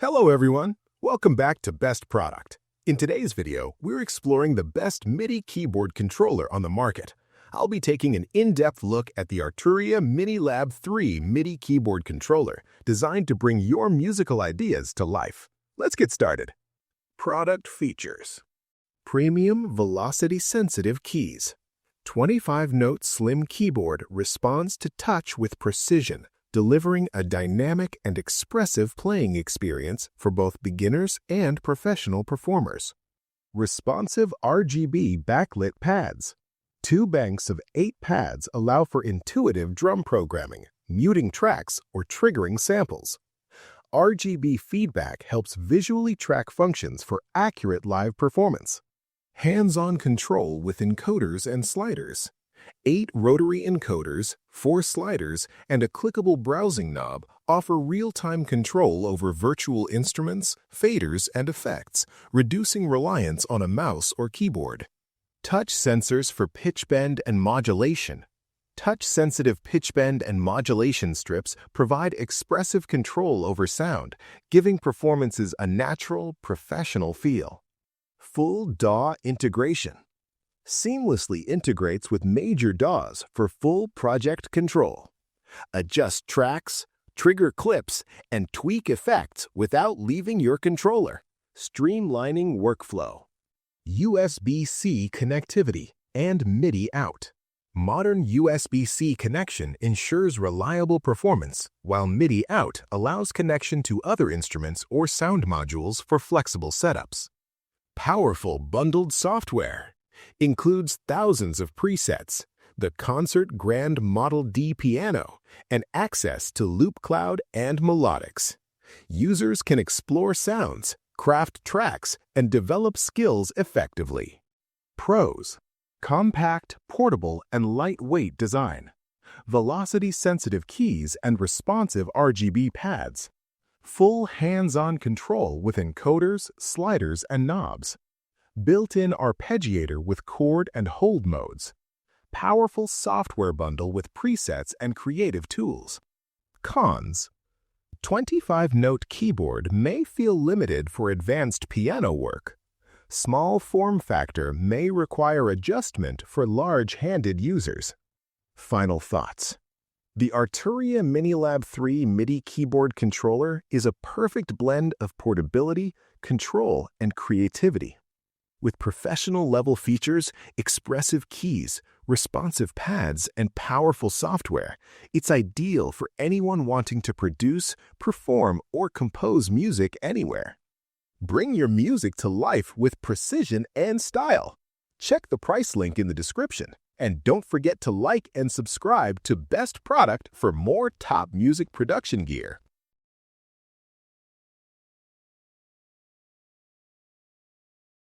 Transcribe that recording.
Hello everyone, welcome back to Best Product. In today's video, we're exploring the best MIDI keyboard controller on the market. I'll be taking an in-depth look at the Arturia MiniLab 3 MIDI keyboard controller, designed to bring your musical ideas to life. Let's get started. Product features: Premium velocity-sensitive keys. 25-note slim keyboard responds to touch with precision, delivering a dynamic and expressive playing experience for both beginners and professional performers. Responsive RGB backlit pads. 2 banks of 8 pads allow for intuitive drum programming, muting tracks, or triggering samples. RGB feedback helps visually track functions for accurate live performance. Hands-on control with encoders and sliders. 8 rotary encoders, 4 sliders, and a clickable browsing knob offer real-time control over virtual instruments, faders, and effects, reducing reliance on a mouse or keyboard. Touch sensors for pitch bend and modulation. Touch-sensitive pitch bend and modulation strips provide expressive control over sound, giving performances a natural, professional feel. Full DAW integration. Seamlessly integrates with major DAWs for full project control. Adjust tracks, trigger clips, and tweak effects without leaving your controller, streamlining workflow. USB-C connectivity and MIDI out. Modern USB-C connection ensures reliable performance, while MIDI out allows connection to other instruments or sound modules for flexible setups. Powerful bundled software. Includes thousands of presets, the Concert Grand Model D piano, and access to Loop Cloud and Melodics. Users can explore sounds, craft tracks, and develop skills effectively. Pros: compact, portable, and lightweight design. Velocity-sensitive keys and responsive RGB pads. Full hands-on control with encoders, sliders, and knobs. Built-in arpeggiator with chord and hold modes. Powerful software bundle with presets and creative tools. Cons: 25-note keyboard may feel limited for advanced piano work. Small form factor may require adjustment for large-handed users. Final thoughts: the Arturia MiniLab 3 MIDI keyboard controller is a perfect blend of portability, control, and creativity. With professional-level features, expressive keys, responsive pads, and powerful software, it's ideal for anyone wanting to produce, perform, or compose music anywhere. Bring your music to life with precision and style. Check the price link in the description, and don't forget to like and subscribe to Best Product for more top music production gear.